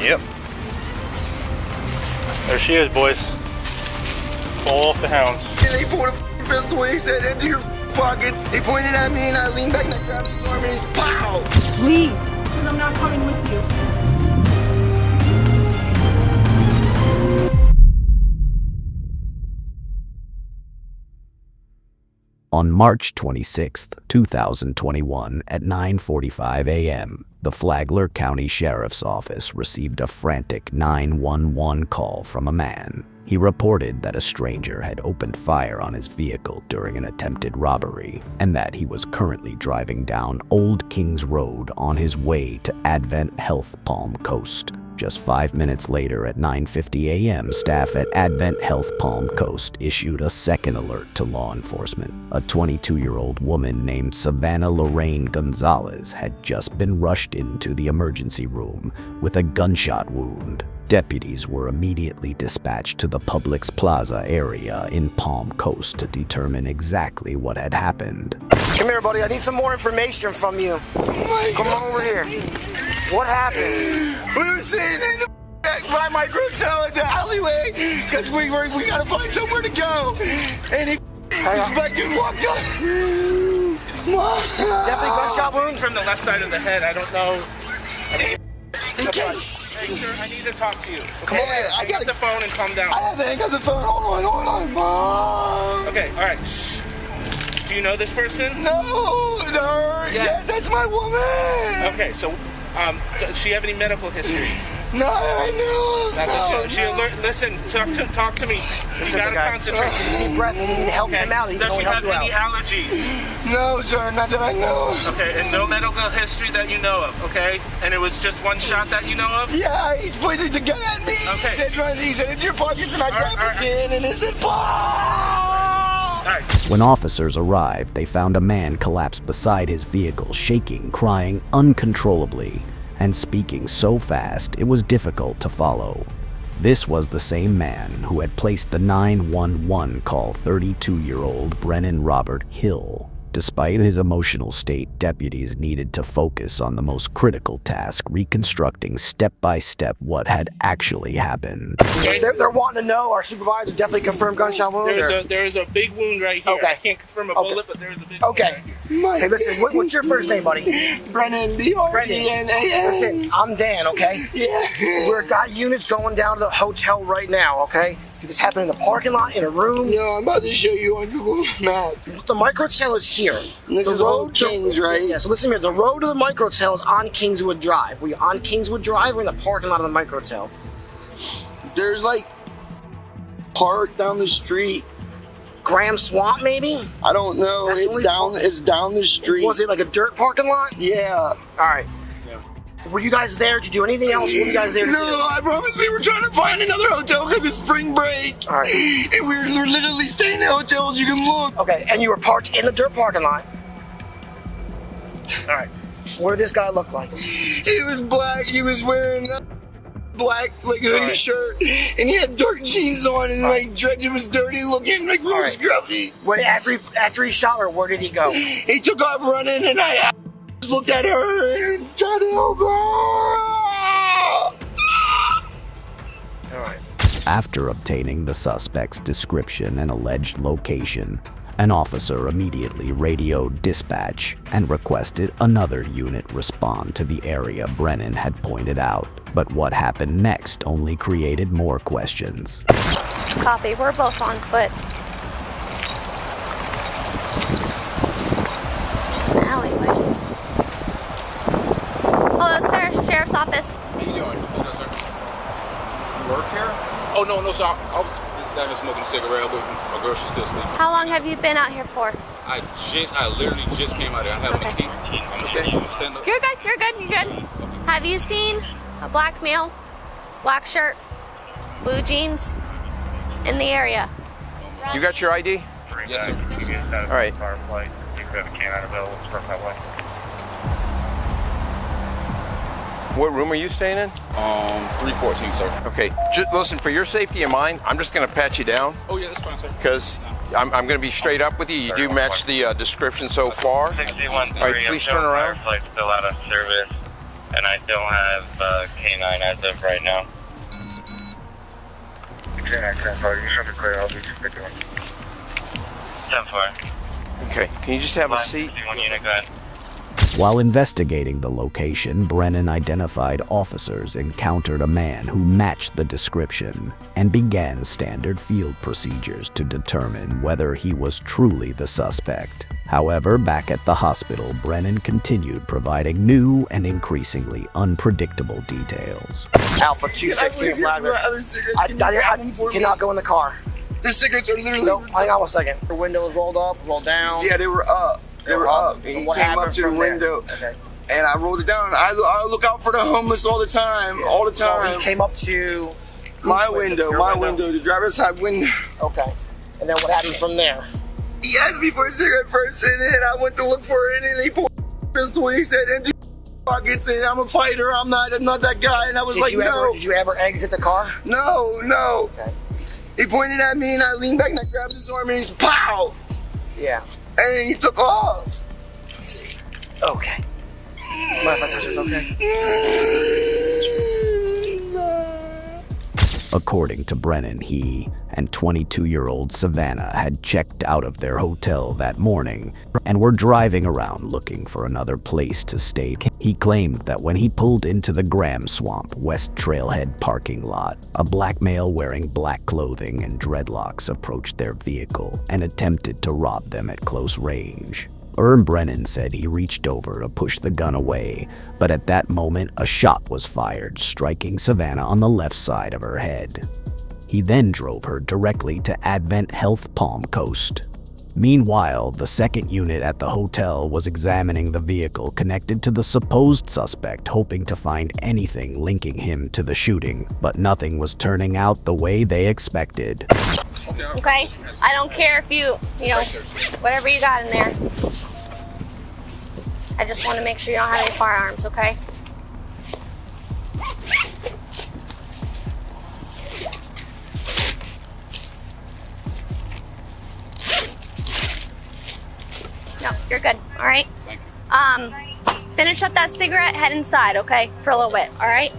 Yep. There she is, boys. Pull off the hounds. And he pulled a pistol and he said, "Empty your pockets." He pointed at me and I leaned back and I grabbed his arm and he's pow! Leave, because I'm not coming with you. On March 26, 2021, at 9:45 a.m., the Flagler County Sheriff's Office received a frantic 911 call from a man. He reported that a stranger had opened fire on his vehicle during an attempted robbery, and that he was currently driving down Old Kings Road on his way to Advent Health Palm Coast. Just 5 minutes later at 9:50 a.m., staff at Advent Health Palm Coast issued a second alert to law enforcement. A 22-year-old woman named Savannah Lorraine Gonzalez had just been rushed into the emergency room with a gunshot wound. Deputies were immediately dispatched to the Publix Plaza area in Palm Coast to determine exactly what had happened. Come here, buddy. I need some more information from you. Come on over here. What happened? We were sitting in the by my hotel in the alleyway because we gotta find somewhere to go. And he like dude walked up. Definitely gunshot wound From the left side of the head, I don't know. He can't. Hey, sir, I need to talk to you. Come over here. I got the phone and calm down. I have to hang up the phone. Hold on, Mom. Okay, all right. Shh. Do you know this person? No, her. Yes, that's my woman. Okay, so does she have any medical history? No, I know. That's what she alert. Listen, talk to me. You gotta concentrate. Take a deep breath. You need to help him out. Does she have any allergies? No, sir, not that I know. Okay, and no medical history that you know of, okay? And it was just one shot that you know of? Yeah, he's pointed the gun at me. Okay. He said, "It's your pockets," and I grabbed his hand and it said, "Paul." All right. When officers arrived, they found a man collapsed beside his vehicle, shaking, crying uncontrollably, and speaking so fast it was difficult to follow. This was the same man who had placed the 911 call 32-year-old Brennan Robert Hill. Despite his emotional state, deputies needed to focus on the most critical task, reconstructing step-by-step what had actually happened. They're wanting to know. Our supervisor definitely confirmed gunshot wound. There is a big wound right here. Okay. I can't confirm a bullet, but there is a big wound right here. Hey, listen, what's your first name, buddy? Brennan, B-R-E-N-A-N. Listen, I'm Dan, okay? Yeah. We've got units going down to the hotel right now, okay? This happened in the parking lot, in a room. No, I'm about to show you on Google Maps. The microtel is here. And this is Old Kings, right? Yeah, so listen here. The road to the microtel is on Kingswood Drive. We're on Kingswood Drive. We're in the parking lot of the microtel. There's like park down the street. Graham Swamp, maybe? I don't know. It's down the street. Was it like a dirt parking lot? Yeah. All right. Were you guys there? Did you do anything else? What were you guys there to do? No, I promise we were trying to find another hotel because it's spring break. All right. And we're literally staying in hotels. You can look. Okay, and you were parked in the dirt parking lot. All right. What did this guy look like? He was black. He was wearing a black hoodie shirt, and he had dark jeans on, and dreads. It was dirty looking, real scruffy. What, after he shot her, where did he go? He took off running, and I looked at her and tried to help her. All right. After obtaining the suspect's description and alleged location, an officer immediately radioed dispatch and requested another unit respond to the area Brennan had pointed out. But what happened next only created more questions. Copy. We're both on foot. An alleyway. Hello, sir. Sheriff's Office. How you doing? Hello, sir. You work here? Oh, no, sir. I was just down here smoking a cigarette, but my girl, she's still sleeping. How long have you been out here for? I literally just came out here. I have a key. I'm stand up. You're good. Have you seen a black male, black shirt, blue jeans in the area? You got your ID? Yes, sir. All right. What room are you staying in? 314, sir. Okay, just listen, for your safety and mine, I'm just gonna pat you down. Oh, yeah, that's fine, sir. Because I'm gonna be straight up with you. You do match the description so far. All right, please turn around. Still out of service. And I don't have K9 as of right now. K9 10-4, you should be clear. I'll be 51. 10-4. Okay, can you just have a seat? 51 unit, go ahead. While investigating the location, Brennan identified officers encountered a man who matched the description and began standard field procedures to determine whether he was truly the suspect. However, back at the hospital, Brennan continued providing new and increasingly unpredictable details. Alpha 216 Flagler. I cannot go in the car. The cigarettes are literally... No, hang on 1 second. The window was rolled up, rolled down. Yeah, they were up. They were up. And he came up to the window. Okay. And I rolled it down. I look out for the homeless all the time. Yeah. All the time. So he came up to... My window, the driver's side window. Okay. And then what happened from there? He asked me for a cigarette first, and then I went to look for it, and then he pulled a pistol. He said, empty pockets, and I'm a fighter. I'm not that guy. And I was like, no. Did you ever exit the car? No. Okay. He pointed at me, and I leaned back, and I grabbed his arm, and he's pow! Yeah. And then he took off. Let's see. Okay. Mind if I touch this, okay? According to Brennan, he and 22-year-old Savannah had checked out of their hotel that morning and were driving around looking for another place to stay. He claimed that when he pulled into the Graham Swamp West Trailhead parking lot, a black male wearing black clothing and dreadlocks approached their vehicle and attempted to rob them at close range. Brennan said he reached over to push the gun away, but at that moment a shot was fired, striking Savannah on the left side of her head. He then drove her directly to Advent Health Palm Coast. Meanwhile, the second unit at the hotel was examining the vehicle connected to the supposed suspect, hoping to find anything linking him to the shooting, but nothing was turning out the way they expected. Okay? I don't care if you know, whatever you got in there. I just want to make sure you don't have any firearms, okay? No, you're good. All right? Thank you. Finish up that cigarette, head inside, okay? For a little bit, all right?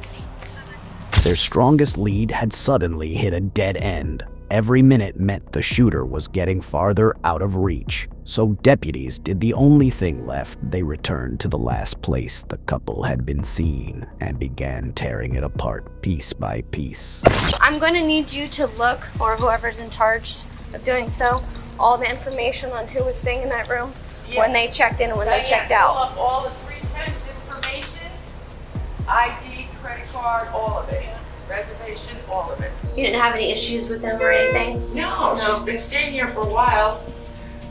Their strongest lead had suddenly hit a dead end. Every minute meant the shooter was getting farther out of reach, so deputies did the only thing left. They returned to the last place the couple had been seen and began tearing it apart piece by piece. I'm going to need you to look, or whoever's in charge of doing so, all the information on who was staying in that room when they checked in and when they checked out. Pull up all the 310 information, ID, credit card, all of it. Reservation, all of it. You didn't have any issues with them or anything? No, she's been staying here for a while.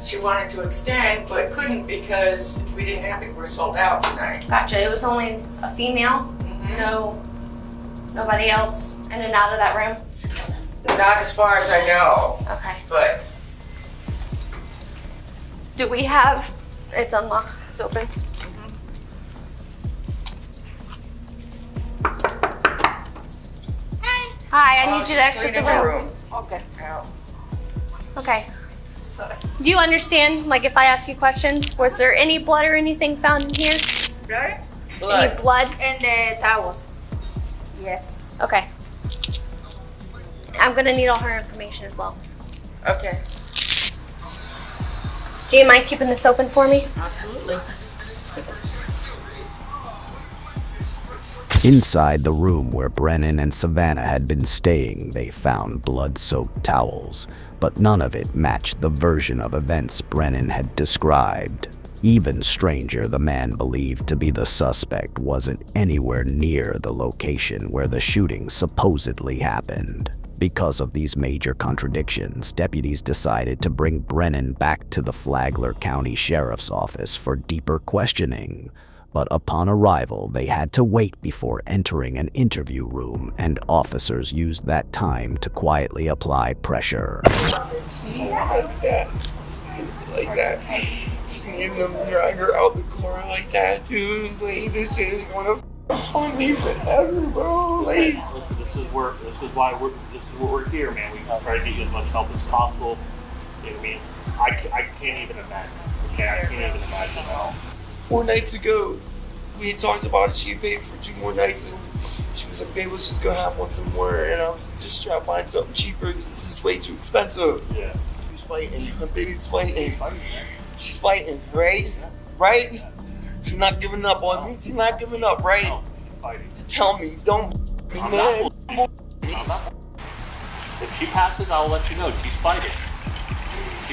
She wanted to extend, but couldn't because we didn't have it. We're sold out tonight. Gotcha. It was only a female? Mm-hmm. Nobody else in and out of that room? Not as far as I know. Okay. But do we have, it's unlocked, it's open. Hi, I need you to exit the room. Okay. Okay. Do you understand, like if I ask you questions, was there any blood or anything found in here? Blood. Any blood? And the towels. Yes. Okay. I'm gonna need all her information as well. Okay. Do you mind keeping this open for me? Absolutely. Inside the room where Brennan and Savannah had been staying, they found blood-soaked towels, but none of it matched the version of events Brennan had described. Even stranger, the man believed to be the suspect wasn't anywhere near the location where the shooting supposedly happened. Because of these major contradictions, deputies decided to bring Brennan back to the Flagler County Sheriff's Office for deeper questioning. But upon arrival, they had to wait before entering an interview room, and officers used that time to quietly apply pressure. Like that. Seeing them drag her out the car like that, dude. Like, this is gonna haunt me forever, bro. Like, this is why we're here, man. We try to get you as much help as possible. You know what I mean? I can't even imagine. Okay, I can't even imagine how. 4 nights ago, we talked about it. She had paid for 2 more nights, and she was like, babe, let's just go have one somewhere. And I was just trying to find something cheaper because this is way too expensive. Yeah. She's fighting. My baby's fighting. She's fighting, right? Right? She's not giving up on me. She's not giving up, right? No, fighting. Tell me, don't me, man. If she passes, I'll let you know. She's fighting.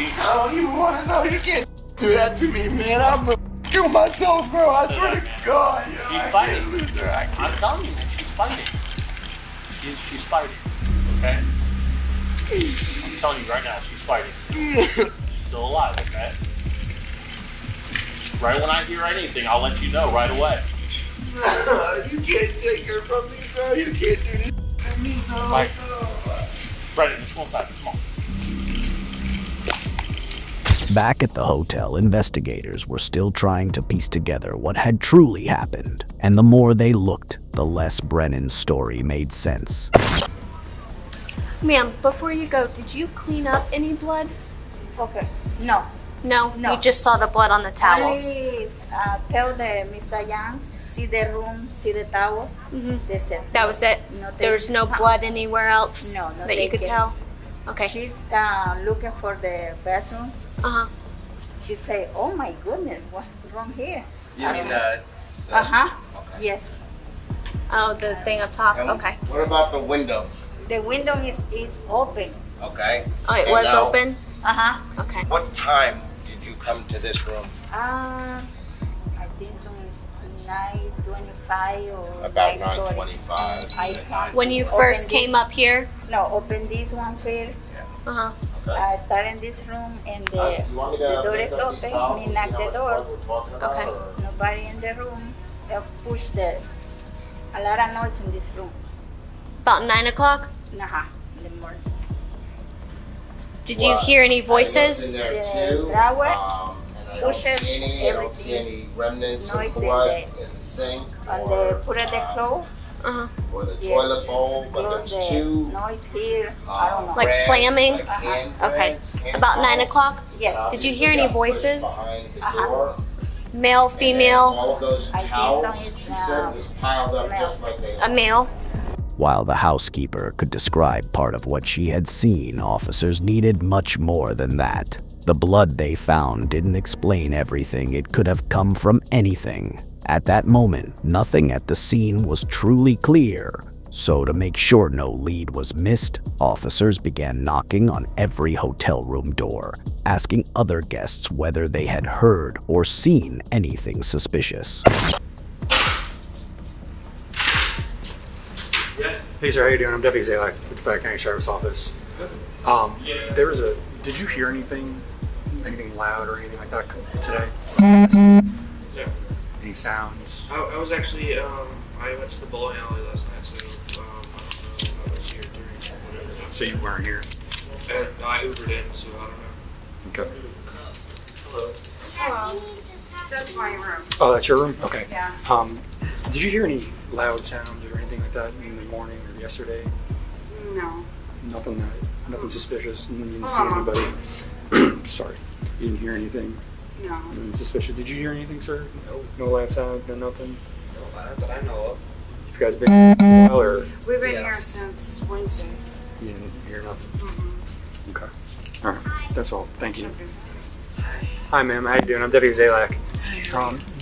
I don't even want to know. You can't do that to me, man. I'm gonna kill myself, bro. I swear to God. She's fighting. I'm telling you, man. She's fighting. She's fighting. Okay? I'm telling you right now, she's fighting. She's still alive, okay? Right when I hear anything, I'll let you know right away. You can't take her from me, bro. You can't do this to me, bro. Right. Brendan, let's go inside. Come on. Back at the hotel, investigators were still trying to piece together what had truly happened, and the more they looked, the less Brennan's story made sense. Ma'am, before you go, did you clean up any blood? Okay. No. No? No. You just saw the blood on the towels? Only tell the Mr. Young, see the room, see the towels. That's it. That was it? No, There was no blood anywhere else No, no that you could taken. tell? Okay. She's looking for the bathroom. Uh-huh. She say, oh my goodness, what's wrong here? You mean Uh-huh. Okay. Yes. Oh, the thing up top? And Okay. What about the window? The window is open. Okay. Oh, it And was now, open? Uh-huh. Okay. What time did you come to this room? I think so it's 9:25 or About 9:30. 9:25. When you Open first this- came up here? No, open this one first. Uh-huh. I start in this room and You want me to the door lift is up these open. towels Me and knock see how the much door. blood we're talking about, Okay. or- Nobody in the room. They push a lot of noise in this room. About 9 o'clock? Nah, in the morning. Did you hear any I looked voices? in there The too, drawer, and I don't pushes, see any. I don't see everything. any remnants Noise of in blood the- in the sink On or, the put of the clothes. Uh-huh. or the Yes. toilet bowl, but Close there's the 2 noise here. I don't know. Like rags, slamming? like hand Okay. rags, hand About 9 towels. o'clock? Yes. Did you hear any voices? Behind the Uh-huh. door. Male, And then female, all of those I think towels, so, it's, she said, was piled up male. just like they a male? While the housekeeper could describe part of what she had seen, officers needed much more than that. The blood they found didn't explain everything. It could have come from anything. At that moment, nothing at the scene was truly clear. So to make sure no lead was missed, officers began knocking on every hotel room door, asking other guests whether they had heard or seen anything suspicious. Hey sir, how you doing? I'm Deputy Zalak with the Fayette County Sheriff's Office. Did you hear anything loud or anything like that today? Yeah. Any sounds? I was actually, I went to the bowling alley last night, so I don't know. I was here during whatever. So you weren't here? No, I Ubered in, so I don't know. Okay. Hello. Hello. That's my room. Oh, that's your room? Okay. Yeah. Did you hear any loud sounds or anything like that in the morning or yesterday? No. Nothing suspicious? You didn't see Uh-huh. anybody? Sorry. You didn't hear anything? No. Nothing suspicious. Did you hear anything, sir? No loud sounds, no nothing? No, not that I know of. You guys been here a while or We've been here since Wednesday. you didn't hear nothing? Mm-hmm. Okay. All right. That's all. Thank you. Hi, ma'am. How you doing? I'm Deputy Zalak.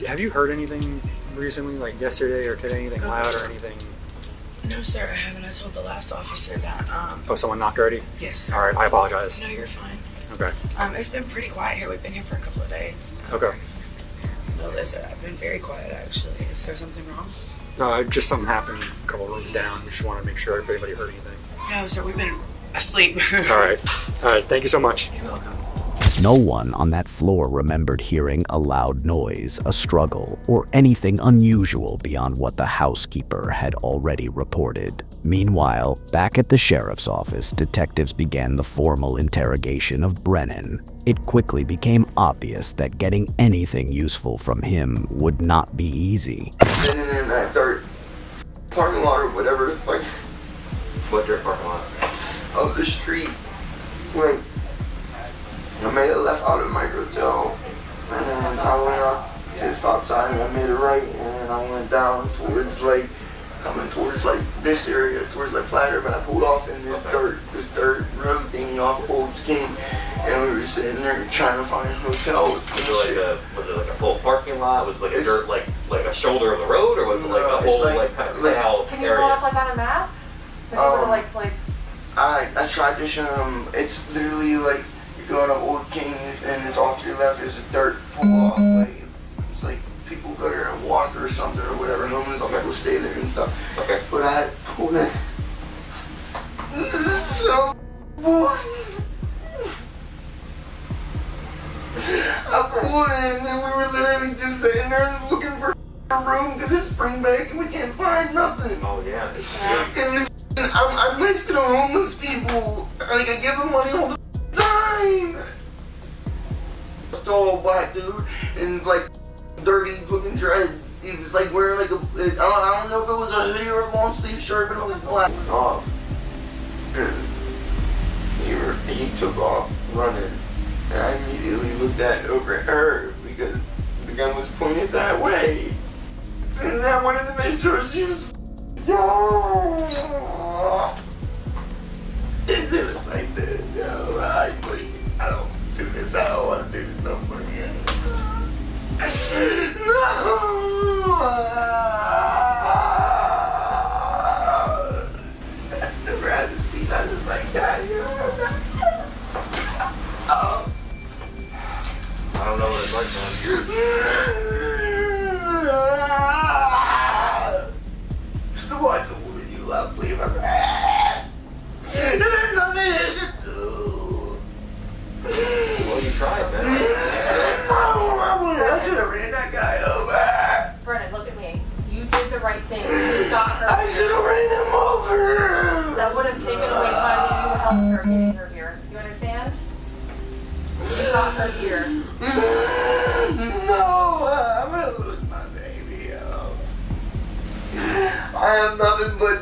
Have you heard anything recently, like yesterday or today, anything loud or anything? No, sir, I haven't. I told the last officer that, Oh, someone knocked already? Yes, sir. All right. I apologize. No, you're fine. Okay. It's been pretty quiet here. We've been here for a couple of days. Okay. No, listen, I've been very quiet, actually. Is there something wrong? Just something happened a couple rooms down. We just want to make sure if anybody heard anything. No, sir, we've been asleep. All right. All right. Thank you so much. You're welcome. No one on that floor remembered hearing a loud noise, a struggle, or anything unusual beyond what the housekeeper had already reported. Meanwhile, back at the sheriff's office, detectives began the formal interrogation of Brennan. It quickly became obvious that getting anything useful from him would not be easy. Sitting in that dark parking lot or whatever the fuck. What their parking lot? Of the street. When I made a left out of my hotel, and then I went up to the stop sign and I made a right, and then I I went down towards like, coming towards like this area, towards like Flatter, but I pulled off in this dirt road thingy off Old King, and we were sitting there trying to find hotels. Was it like a full parking lot? Was it like a dirt, like a shoulder of the road, or was it like a whole like kind of canal Can you area? pull up like on a map? If you were to like. I tried to show them. It's literally like you're going up Old Kings, and it's off to your left. There's a dirt pull off. Like it's like people go there and walk or something or whatever. Homeless people stay there and stuff. Okay. But I pulled in. This is so boring. I pulled in and we were literally just sitting there looking for a room because it's spring break and we can't find nothing. Oh yeah. And I'm next to the homeless people. Like I give them money all the time. Tall black dude and like dirty looking dreads. He was like wearing like I don't know if it was a hoodie or a long sleeve shirt, but it was black. Off. He took off running. And I immediately looked over at her because the gun was pointed that way. And I wanted to make sure she was. It's just like this, yo. I don't do this. I don't want to do this no more again. No! I've never had to see nothing like that, yo. I don't know what it's like, man. What's a woman you love, please, my friend? And there's nothing you should do. Well, you tried, man. I should have ran that guy over. Brennan, look at me. You did the right thing. You got her. I should have ran him over. That would have taken away time that you helped her getting her here. Do you understand? You got her here. No, I'm gonna lose my baby. I have nothing but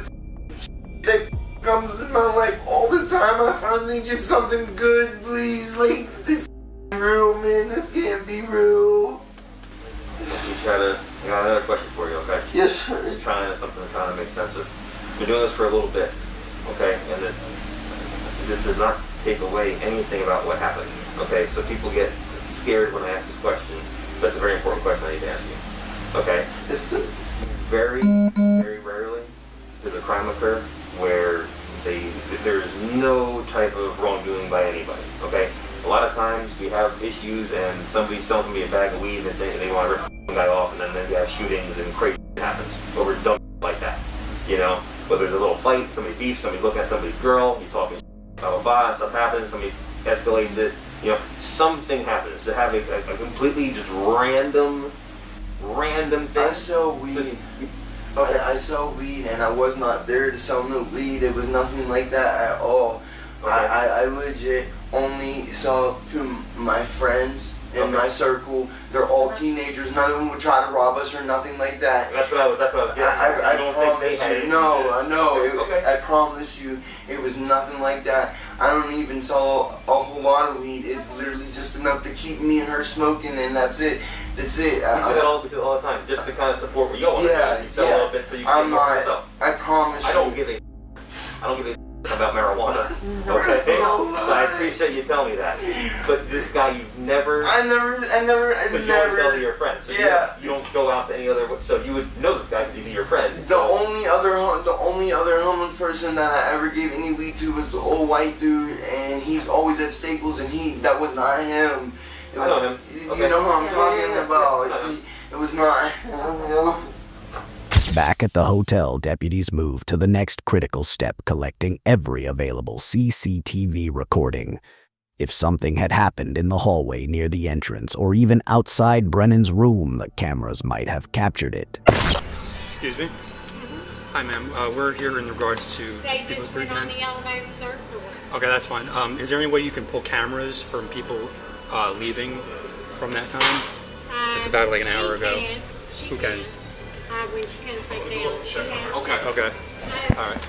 that comes in my life all the time. I finally get something good, please. Like this real, man. This can't be real. I got another question for you, okay? Yes, sir. Something to try to make sense of. Been doing this for a little bit, okay? And this does not take away anything about what happened. Okay, so people get scared when I ask this question, but it's a very important question I need to ask you. Okay? Very, very rarely does a crime occur where there's no type of wrongdoing by anybody. Okay? A lot of times we have issues and somebody's selling somebody a bag of weed and they want to rip the guy off, and then we have shootings and crazy happens over dumb like that. You know? Whether there's a little fight, somebody beefs, somebody looking at somebody's girl, you talking blah blah blah, stuff happens, somebody escalates it. You know, something happens. To have a completely just random thing. I sell weed. Okay. I sell weed, and I was not there to sell no weed. It was nothing like that at all. Okay. I legit only sell to my friends in my circle. They're all teenagers. None of them would try to rob us or nothing like that. That's what I was getting at. I promise you. No. I promise you, it was nothing like that. I don't even sell a whole lot of weed. It's literally just enough to keep me and her smoking, and that's it. That's it. We say that all the time, just to kind of support what you want. Yeah, you sell a little bit so you can get yourself. I promise you. I don't give a about marijuana. Okay? So I appreciate you telling me that. But this guy, you've never. I never. But you only sell to your friends. So you don't go out to any other. So you would know this guy because he'd be your friend. The only other homeless person that I ever gave any weed to was the old white dude, and he's always at Staples, and that was not him. I know him. You know who I'm talking about. It was not. Back at the hotel, deputies moved to the next critical step, collecting every available CCTV recording. If something had happened in the hallway near the entrance or even outside Brennan's room, the cameras might have captured it. Excuse me? Hi, ma'am. We're here in regards to They people just at went on 310. the elevator third floor. Okay, that's fine. Is there any way you can pull cameras from people leaving from that time? It's about like an hour ago. Who can? When she comes back down. She has. Okay. All right.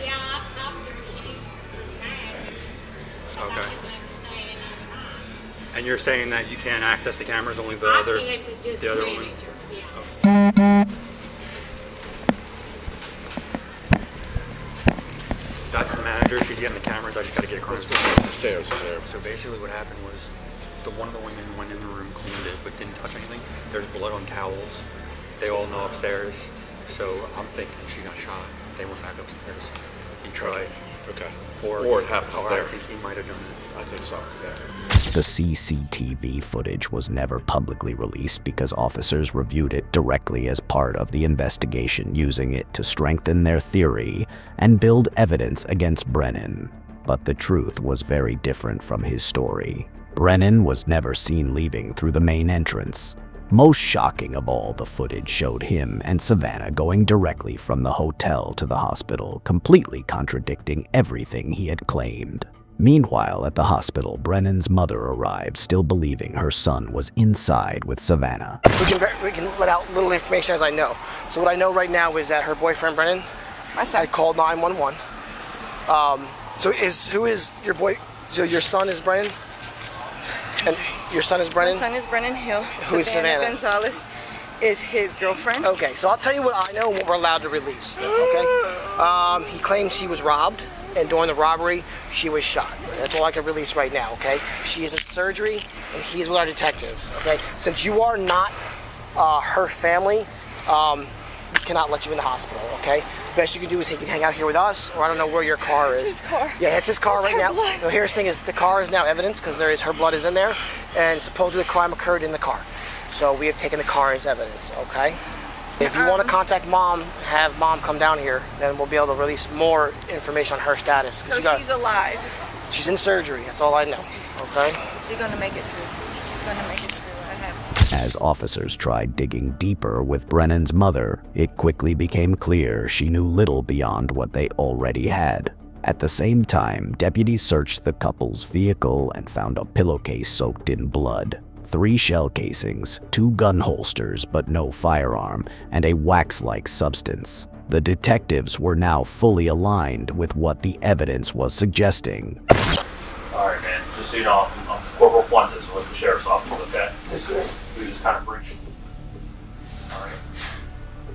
Yeah, after she was mad, she Okay. never staying overnight. And you're saying that you can't access the cameras, only the I other can't, but just the other the woman? manager, yeah. That's the manager. She's getting the cameras. I just got to get across. Upstairs. So basically what happened was one of the women went in the room, cleaned it, but didn't touch anything. There's blood on towels. They all know upstairs. So I'm thinking she got shot. They went back upstairs. He tried. Okay. Or it happened or there. I think he might have done it. I think so. Yeah. The CCTV footage was never publicly released because officers reviewed it directly as part of the investigation, using it to strengthen their theory and build evidence against Brennan. But the truth was very different from his story. Brennan was never seen leaving through the main entrance. Most shocking of all, the footage showed him and Savannah going directly from the hotel to the hospital, completely contradicting everything he had claimed. Meanwhile, at the hospital, Brennan's mother arrived, still believing her son was inside with Savannah. We can let out little information as I know. So what I know right now is that her boyfriend, Brennan, had called 911. Who is your boy? So your son is Brennan? And your son is Brennan? My son is Brennan Hill. Who is Savannah? Gonzalez is his girlfriend. Okay, so I'll tell you what I know and what we're allowed to release. Okay? He claims he was robbed, and during the robbery, she was shot. That's all I can release right now, okay? She is in surgery, and he's with our detectives, okay? Since you are not her family, we cannot let you in the hospital, okay? Best you can do is he can hang out here with us, or I don't know where your car is. It's his car. Yeah, it's his car right now. So here's the thing: is the car is now evidence because her blood is in there, and supposedly the crime occurred in the car. So we have taken the car as evidence, okay? If you want to contact mom, have mom come down here, then we'll be able to release more information on her status. So she's alive. She's in surgery. That's all I know. Okay. She's gonna make it through. She's gonna make it through. As officers tried digging deeper with Brennan's mother, it quickly became clear she knew little beyond what they already had. At the same time, deputies searched the couple's vehicle and found a pillowcase soaked in blood, 3 shell casings, 2 gun holsters but no firearm, and a wax-like substance. The detectives were now fully aligned with what the evidence was suggesting. Alright, man. Just so you know, I'm Corporal Fuentes with the Sheriff's Office, okay? We just kind of bring you. Alright.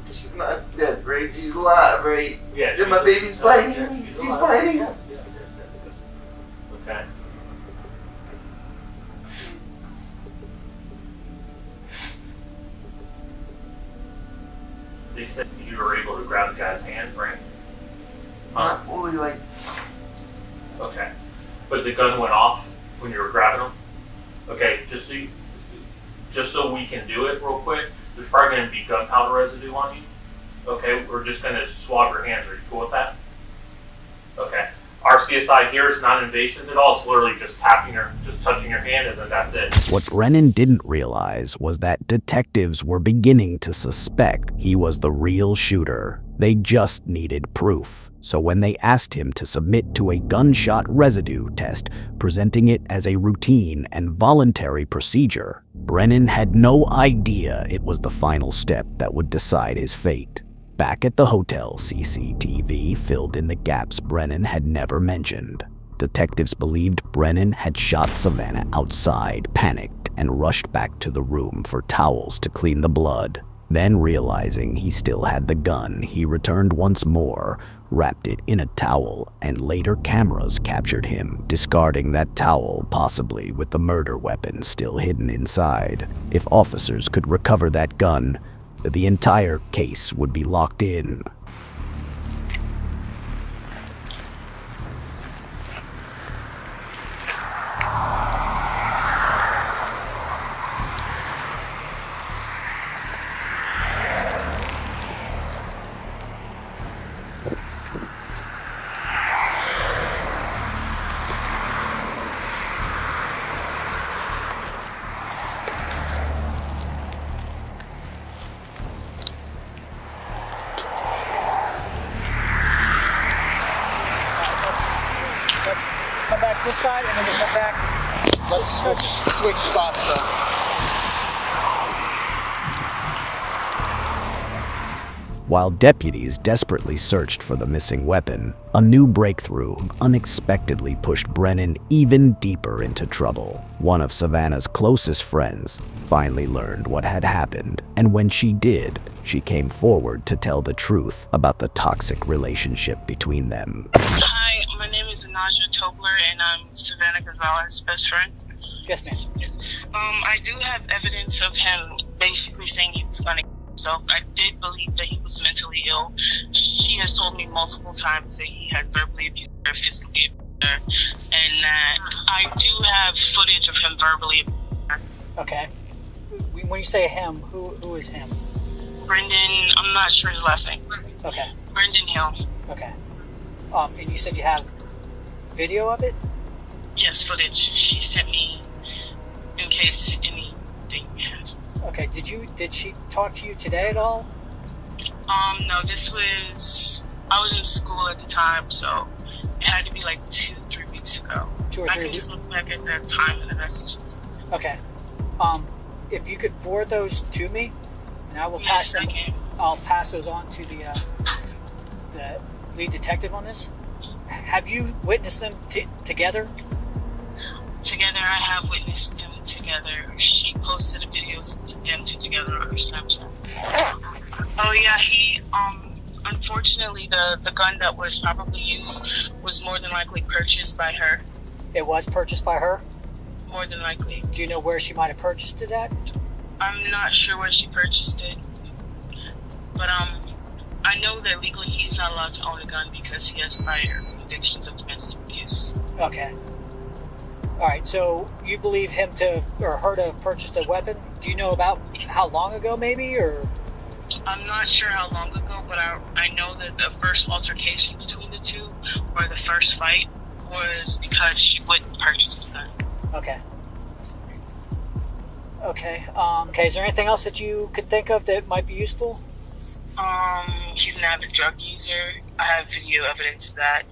She's not dead, right? She's alive, right? Yeah. Yeah, my baby's fighting. Yeah, she's fighting. Yes. Okay. They said you were able to grab the guy's hand, right? Not fully, like. Okay. But the gun went off when you were grabbing him? Okay, just so we can do it real quick, there's probably going to be gunpowder residue on you. Okay, we're just going to swab your hands. Are you cool with that? Okay. Our CSI here is not invasive at all. It's literally just touching your hand, and then that's it. What Brennan didn't realize was that detectives were beginning to suspect he was the real shooter. They just needed proof. So when they asked him to submit to a gunshot residue test, presenting it as a routine and voluntary procedure, Brennan had no idea it was the final step that would decide his fate. Back at the hotel, CCTV filled in the gaps Brennan had never mentioned. Detectives believed Brennan had shot Savannah outside, panicked, and rushed back to the room for towels to clean the blood. Then, realizing he still had the gun, he returned once more, wrapped it in a towel, and later cameras captured him, discarding that towel, possibly with the murder weapon still hidden inside. If officers could recover that gun, the entire case would be locked in. Let's come back this side and then we'll come back. Let's switch spots though. While deputies desperately searched for the missing weapon, a new breakthrough unexpectedly pushed Brennan even deeper into trouble. One of Savannah's closest friends finally learned what had happened, and when she did, she came forward to tell the truth about the toxic relationship between them. Hi, is Anaja Tobler, and I'm Savannah Gonzalez's best friend. Yes, ma'am. I do have evidence of him basically saying he was going to kill himself. I did believe that he was mentally ill. She has told me multiple times that he has verbally abused her, physically abused her, and that I do have footage of him verbally abusing her. Okay. When you say him, who is him? Brendan, I'm not sure his last name. Okay. Brendan Hill. Okay. And you said you have video of it? Yes, footage. She sent me in case anything happened. Okay. Did she talk to you today at all? No, I was in school at the time, so it had to be like 2-3 weeks ago. 2 or 3 I can weeks? just look back at that time in the messages. Okay. If you could forward those to me, and I will pass them. I'll pass those on to the lead detective on this. Have you witnessed them together? Together, I have witnessed them together. She posted a video of them two together on her Snapchat. Oh yeah, he unfortunately the gun that was probably used was more than likely purchased by her. It was purchased by her? More than likely. Do you know where she might have purchased it at? I'm not sure where she purchased it. But I know that legally he's not allowed to own a gun because he has prior convictions of domestic abuse. Okay. Alright, so you believe him or her to have purchased a weapon? Do you know about how long ago maybe, or? I'm not sure how long ago, but I know that the first altercation between the two, or the first fight, was because she wouldn't purchase the gun. Okay. Okay. Okay, is there anything else that you could think of that might be useful? He's an avid drug user. I have video evidence of that.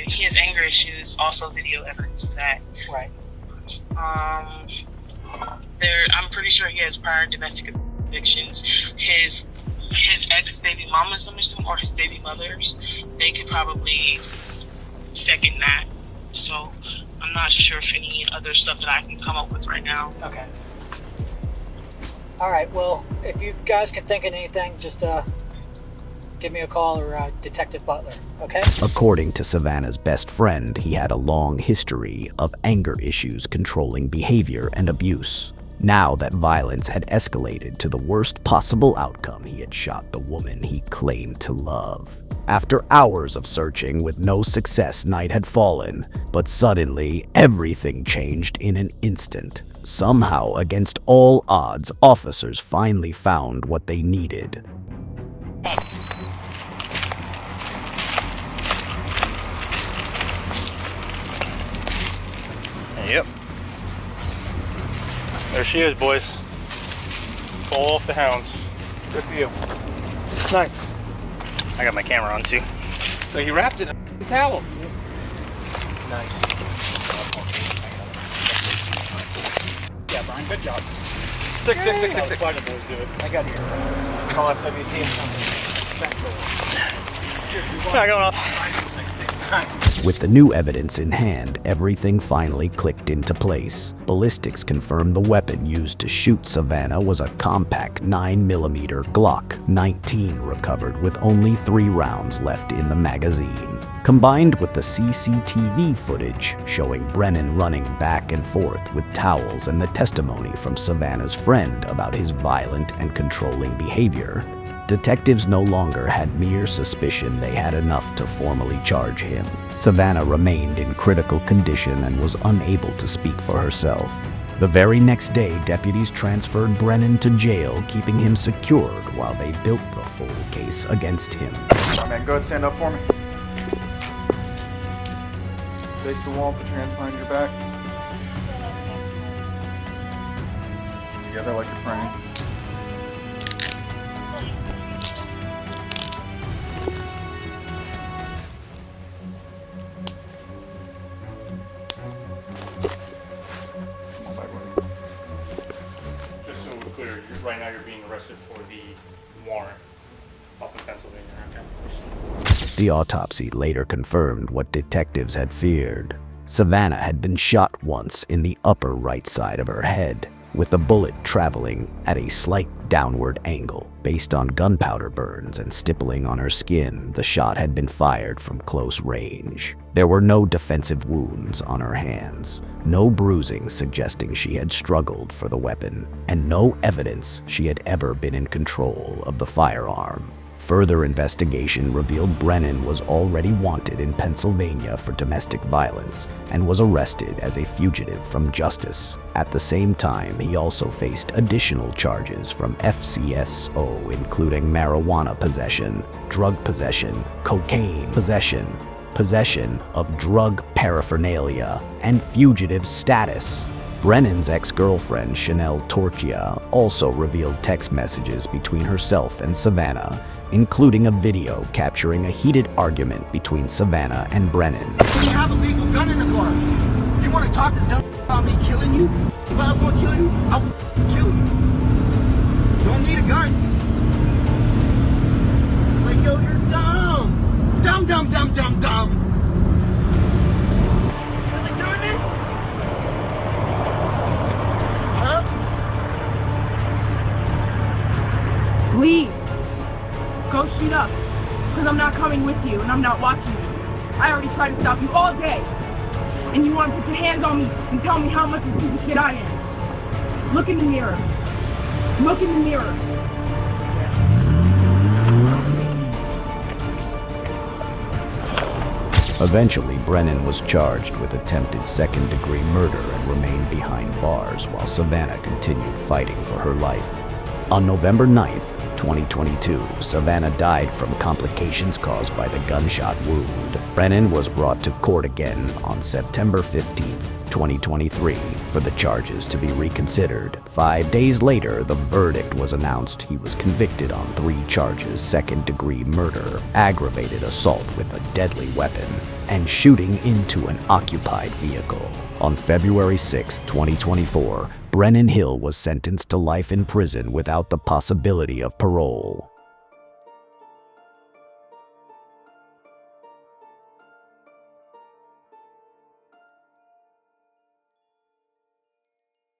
He has anger issues, also video evidence of that. Right. I'm pretty sure he has prior domestic convictions. His ex-baby mamas, I'm assuming, or his baby mothers, they could probably second that. So I'm not sure if any other stuff that I can come up with right now. Okay. Alright, well, if you guys can think of anything, just give me a call or Detective Butler, okay? According to Savannah's best friend, he had a long history of anger issues controlling behavior and abuse. Now that violence had escalated to the worst possible outcome, he had shot the woman he claimed to love. After hours of searching with no success, night had fallen, but suddenly everything changed in an instant. Somehow, against all odds, officers finally found what they needed. Yep. There she is, boys. Fall off the hounds. Good for you. Nice. I got my camera on too. So you wrapped it in a towel. Nice. Yeah, Brian, good job. 6. Boys do it. I got your call FWC and something. Not going off. With the new evidence in hand, everything finally clicked into place. Ballistics confirmed the weapon used to shoot Savannah was a compact 9mm Glock 19 recovered with only 3 rounds left in the magazine. Combined with the CCTV footage showing Brennan running back and forth with towels and the testimony from Savannah's friend about his violent and controlling behavior, detectives no longer had mere suspicion. They had enough to formally charge him. Savannah remained in critical condition and was unable to speak for herself. The very next day, deputies transferred Brennan to jail, keeping him secured while they built the full case against him. All right, man, go ahead and stand up for me. Face the wall, put your hands behind your back. Together like you're praying. Just so we're clear, right now you're being arrested for the warrant up in Pennsylvania. Okay. The autopsy later confirmed what detectives had feared. Savannah had been shot once in the upper right side of her head. with the bullet traveling at a slight downward angle. Based on gunpowder burns and stippling on her skin, the shot had been fired from close range. There were no defensive wounds on her hands, no bruising suggesting she had struggled for the weapon, and no evidence she had ever been in control of the firearm. Further investigation revealed Brennan was already wanted in Pennsylvania for domestic violence and was arrested as a fugitive from justice. At the same time, he also faced additional charges from FCSO, including marijuana possession, drug possession, cocaine possession, possession of drug paraphernalia, and fugitive status. Brennan's ex-girlfriend, Chanel Torchia, also revealed text messages between herself and Savannah, including a video capturing a heated argument between Savannah and Brennan. You have a legal gun in the car. You want to talk this dumb about me killing you? If I was going to kill you, I would kill you. You don't need a gun. Like, yo, you're dumb. Dumb, dumb, dumb, dumb, dumb. Really doing this? Huh? Leave. Go shoot up. Because I'm not coming with you and I'm not watching you. I already tried to stop you all day. And you want to put your hands on me and tell me how much of a piece of shit I am. Look in the mirror. Look in the mirror. Eventually, Brennan was charged with attempted second-degree murder and remained behind bars while Savannah continued fighting for her life. On November 9th, 2022, Savannah died from complications caused by the gunshot wound. Brennan was brought to court again on September 15th, 2023, for the charges to be reconsidered. 5 days later, the verdict was announced. He was convicted on 3 charges: second-degree murder, aggravated assault with a deadly weapon, and shooting into an occupied vehicle. On February 6, 2024, Brennan Hill was sentenced to life in prison without the possibility of parole.